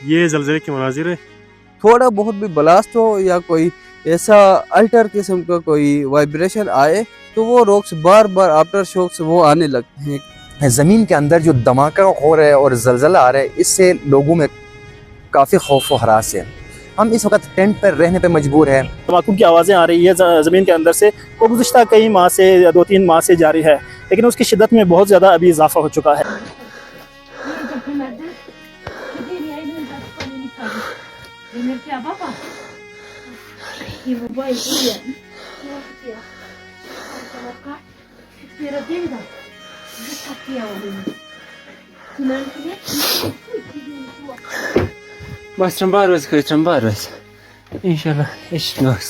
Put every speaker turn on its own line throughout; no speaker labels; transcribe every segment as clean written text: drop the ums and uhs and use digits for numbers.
ये जलज़ले के मनाजिर है।
थोड़ा बहुत भी ब्लास्ट हो या कोई ऐसा अल्टर किस्म का कोई वाइब्रेशन आए तो वो रॉक्स बार बार आफ्टर शॉक्स वो आने लगते हैं।
ज़मीन के अंदर जो धमाका हो रहा है और जलजला आ रहा है, इससे लोगों में काफ़ी खौफ व हरास है। हम इस वक्त टेंट पर रहने पर मजबूर हैं।
धमाकों की आवाज़ें आ रही है ज़मीन के अंदर से, वो गुज़िश्ता कई माह से या 2-3 माह से जारी है, लेकिन उसकी शिद्दत में बहुत ज़्यादा अभी इजाफा हो चुका है।
Mas trambaros, que trambaros. Inshallah, ish nos.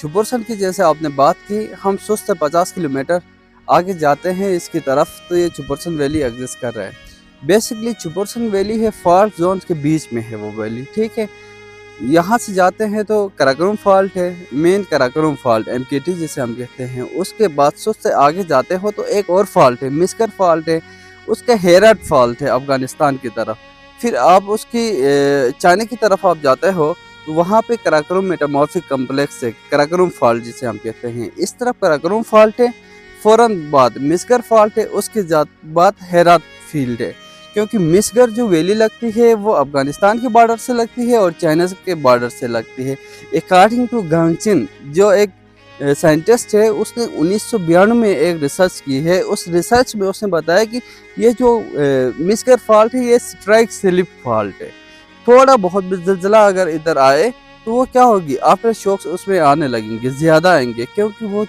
छुबुरसन की जैसे आपने बात की, हम सुस्त 50 किलोमीटर आगे जाते हैं इसकी तरफ तो ये छुबुरसन वैली एग्जिस्ट कर रहा है। बेसिकली छुबुरसन वैली है फॉल्ट जोन के बीच में है वो वैली, ठीक है। यहाँ से जाते हैं तो कराकोरम फॉल्ट है, मेन कराकोरम फॉल्ट MKT जिसे हम कहते हैं। उसके बाद सुस्त से आगे जाते हो तो एक और फॉल्ट है, मिस्कर फॉल्ट है, उसका हेराट फॉल्ट है अफगानिस्तान की तरफ। फिर आप उसकी चाइना की तरफ आप जाते हो तो वहाँ पे कराकोरम मेटामॉर्फिक कम्प्लेक्स है, कराकोरम फॉल्ट जिसे हम कहते हैं। इस तरफ कराकोरम फॉल्ट है, फ़ौरन बाद मिस्कर फॉल्ट है, उसके बाद हेरात फील्ड है। क्योंकि मिस्कर जो वैली लगती है वो अफगानिस्तान के बॉर्डर से लगती है और चाइना के बॉर्डर से लगती है। अकॉर्डिंग टू गांगचिन जो एक साइंटिस्ट है, उसने 1992 में एक रिसर्च की है। उस रिसर्च में उसने बताया कि ये जो मिस्कर फॉल्ट है ये स्ट्राइक स्लिप फॉल्ट है। थोड़ा बहुत भी ज़लज़ला अगर इधर आए तो वो क्या होगी, आफ्टर शॉक्स उसमें आने लगेंगे, ज़्यादा आएंगे। क्योंकि वो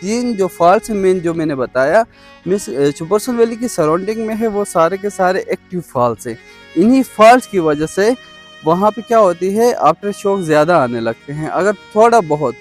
3 जो फॉल्ट्स मेन जो मैंने बताया छुबुरसन वैली की सराउंडिंग में है, वो सारे के सारे एक्टिव फॉल्ट्स हैं। इन्हीं फॉल्ट्स की वजह से वहाँ पे क्या होती है, आफ्टर शॉक ज़्यादा आने लगते हैं। अगर थोड़ा बहुत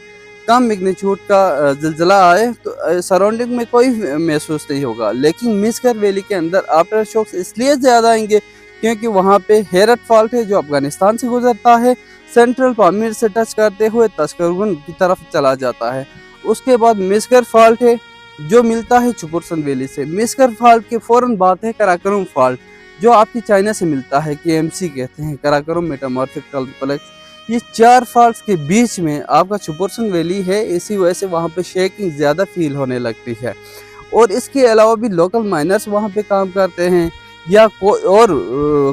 कम मैग्नीट्यूड का ज़लज़ला आए तो सराउंडिंग में कोई महसूस नहीं होगा, लेकिन मिस्कर वैली के अंदर आफ्टर शॉक्स इसलिए ज़्यादा आएंगे क्योंकि वहाँ पे हेरत फॉल्ट है जो अफगानिस्तान से गुजरता है, सेंट्रल पामीर से टच करते हुए तस्करगुन की तरफ चला जाता है। उसके बाद मिस्कर फॉल्ट है जो मिलता है छुबुरसन वैली से। मिस्कर फॉल्ट के फ़ौरन बाद है कराकोरम फॉल्ट जो आपकी चाइना से मिलता है, KMC कहते हैं, कराकोरम मेटामॉर्फिक कॉम्प्लेक्स। ये 4 फॉल्ट्स के बीच में आपका छुबुरसन वैली है, इसी वजह से वहाँ पे शेकिंग ज़्यादा फील होने लगती है। और इसके अलावा भी लोकल माइनर्स वहाँ पे काम करते हैं या कोई और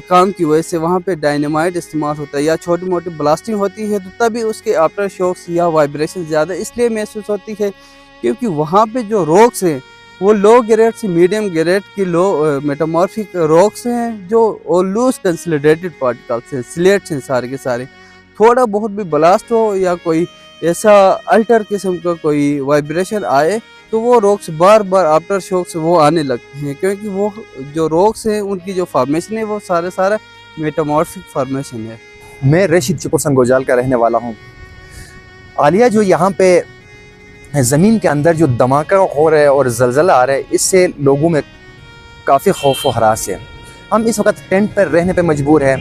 काम की वजह से वहाँ पे डायनामाइट इस्तेमाल होता है या छोटी मोटी ब्लास्टिंग होती है, तो तभी उसके आफ्टर शॉक्स या वाइब्रेशन ज़्यादा इसलिए महसूस होती है क्योंकि वहाँ पे जो रॉक्स हैं वो लो ग्रेड से मीडियम ग्रेड की लो मेटामॉर्फिक रॉक्स हैं जो और लूज कंसोलिडेटेड पार्टिकल्स हैं, स्लेट्स हैं सारे के सारे। थोड़ा बहुत भी ब्लास्ट हो या कोई ऐसा अल्टर किस्म का कोई वाइब्रेशन आए तो वो रॉक्स बार बार आफ्टर शॉक्स वो आने लगते हैं, क्योंकि वो जो रॉक्स हैं उनकी जो फॉर्मेशन है वो सारा मेटामॉर्फिक फॉर्मेशन है।
मैं रशीद छुबुरसन गोजाल का रहने वाला हूँ। आलिया जो यहाँ पे ज़मीन के अंदर जो धमाका हो रहा है और जलजला आ रहा है, इससे लोगों में काफ़ी खौफ व हरास है। हम इस वक्त टेंट पर रहने पर मजबूर हैं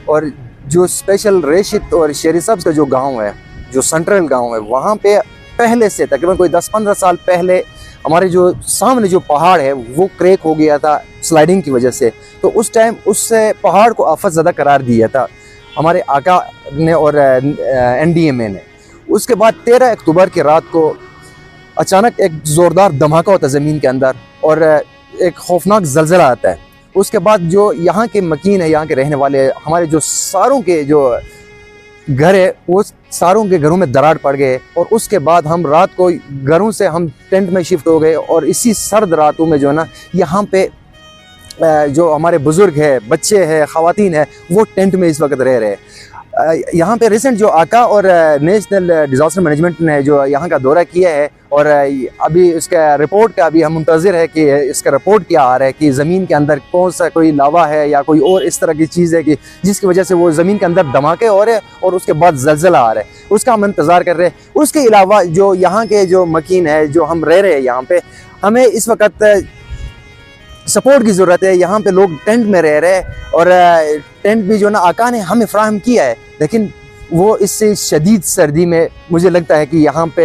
और जो स्पेशल रेशिद और शेरी साहब का जो गांव है, जो सेंट्रल गांव है, वहाँ पे पहले से तकरीबन कोई 10-15 साल पहले हमारे जो सामने जो पहाड़ है वो क्रैक हो गया था स्लाइडिंग की वजह से। तो उस टाइम उससे पहाड़ को आफत ज़्यादा करार दिया था हमारे आका ने और NDMA ने। उसके बाद 13 अक्टूबर की रात को अचानक एक ज़ोरदार धमाका होता है ज़मीन के अंदर और एक खौफनाक जलज़ला आता है। उसके बाद जो यहाँ के मकीन है, यहाँ के रहने वाले हमारे जो सारों के जो घर है वो सारों के घरों में दरार पड़ गए, और उसके बाद हम रात को घरों से हम टेंट में शिफ्ट हो गए। और इसी सर्द रातों में जो है ना, यहाँ पे जो हमारे बुज़ुर्ग है, बच्चे हैं, ख़वातीन है, वो टेंट में इस वक्त रह रहे हैं। यहाँ पे रिसेंट जो आका और नेशनल डिज़ास्टर मैनेजमेंट ने जो यहाँ का दौरा किया है, और अभी इसका रिपोर्ट का अभी हम मुंतज़िर है कि इसका रिपोर्ट क्या आ रहा है कि ज़मीन के अंदर कौन सा कोई लावा है या कोई और इस तरह की चीज़ है कि जिसकी वजह से वो ज़मीन के अंदर धमाके हो रहे हैं और उसके बाद ज़लज़ला आ रहा है, उसका हम इंतज़ार कर रहे हैं। उसके अलावा जो यहाँ के जो मकीन है, जो हम रह रहे हैं यहाँ पे, हमें इस वक्त सपोर्ट की ज़रूरत है। यहाँ पे लोग टेंट में रह रहे हैं, और टेंट भी जो ना आका ने हमें फ्राहम किया है, लेकिन वो इससे शदीद सर्दी में मुझे लगता है कि यहाँ पे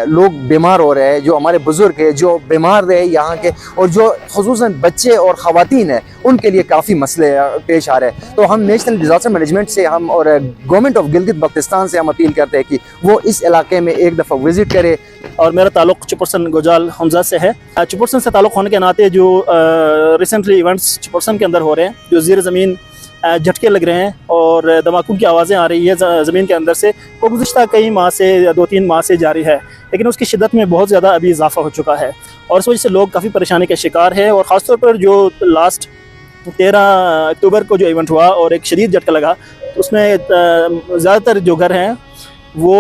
लोग बीमार हो रहे हैं। जो हमारे बुज़ुर्ग हैं जो बीमार रहे यहाँ के, और जो ख़ुसूसन बच्चे और ख़वातीन हैं, उनके लिए काफ़ी मसले पेश आ रहे हैं। तो हम नेशनल डिज़ास्टर मैनेजमेंट से हम और गवर्नमेंट ऑफ गिलगित बल्तिस्तान से हम अपील करते हैं कि वो इस इलाके में एक दफ़ा विज़िट करे।
और मेरा ताल्लुक़ चुपरसन गोजाल हमजा से है। चुपरसन से ताल्लुक़ होने के नाते जो रिसेंटली इवेंट्स चुपरसन के अंदर हो रहे हैं, जो ज़ीर ज़मीन झटके लग रहे हैं और धमाकों की आवाज़ें आ रही है ज़मीन के अंदर से, वो गुज़िश्ता कई माह से या 2-3 माह से जारी है, लेकिन उसकी शिद्दत में बहुत ज़्यादा अभी इजाफा हो चुका है, और इस वजह से लोग काफ़ी परेशानी का शिकार है। और ख़ासतौर पर जो लास्ट 13 अक्टूबर को जो इवेंट हुआ और एक शदीद झटका लगा, तो उसमें ज़्यादातर जो घर हैं वो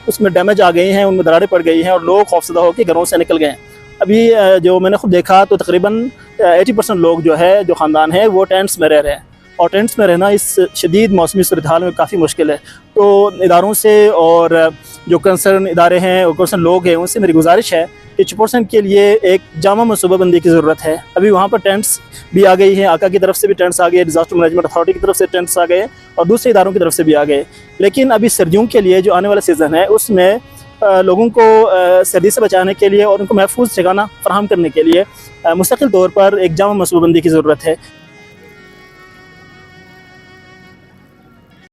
उसमें डैमेज आ गई हैं, उनमें दरारें पड़ गई हैं, और लोग खौफजदा होकर घरों से निकल गए हैं। अभी जो मैंने खुद देखा तो तकरीबन 80% लोग जो है, जो ख़ानदान है, वो टेंट्स में रह रहे हैं, और टेंट्स में रहना इस शदीद मौसमी सूरत हाल में काफ़ी मुश्किल है। तो इदारों से और जो कंसर्न इदारे हैं और कंसर्न लोग हैं, उनसे मेरी गुजारिश है कि चुपरसन के लिए एक जामा मनसूबाबंदी की ज़रूरत है। अभी वहाँ पर टेंट्स भी आ गई हैं, आका की तरफ से भी टेंट्स आ गए, डिज़ास्टर मैनेजमेंट अथॉरिटी की तरफ से टेंट्स आ गए, और दूसरे इदारों की तरफ से भी आ गए। लेकिन अभी सर्दियों के लिए जो आने वाला सीज़न है, उसमें लोगों को सर्दी से बचाने के लिए और उनको महफूज ठिकाना फराहम करने के लिए मुस्तकिल तौर पर एक जामा मनसूबाबंदी की ज़रूरत है।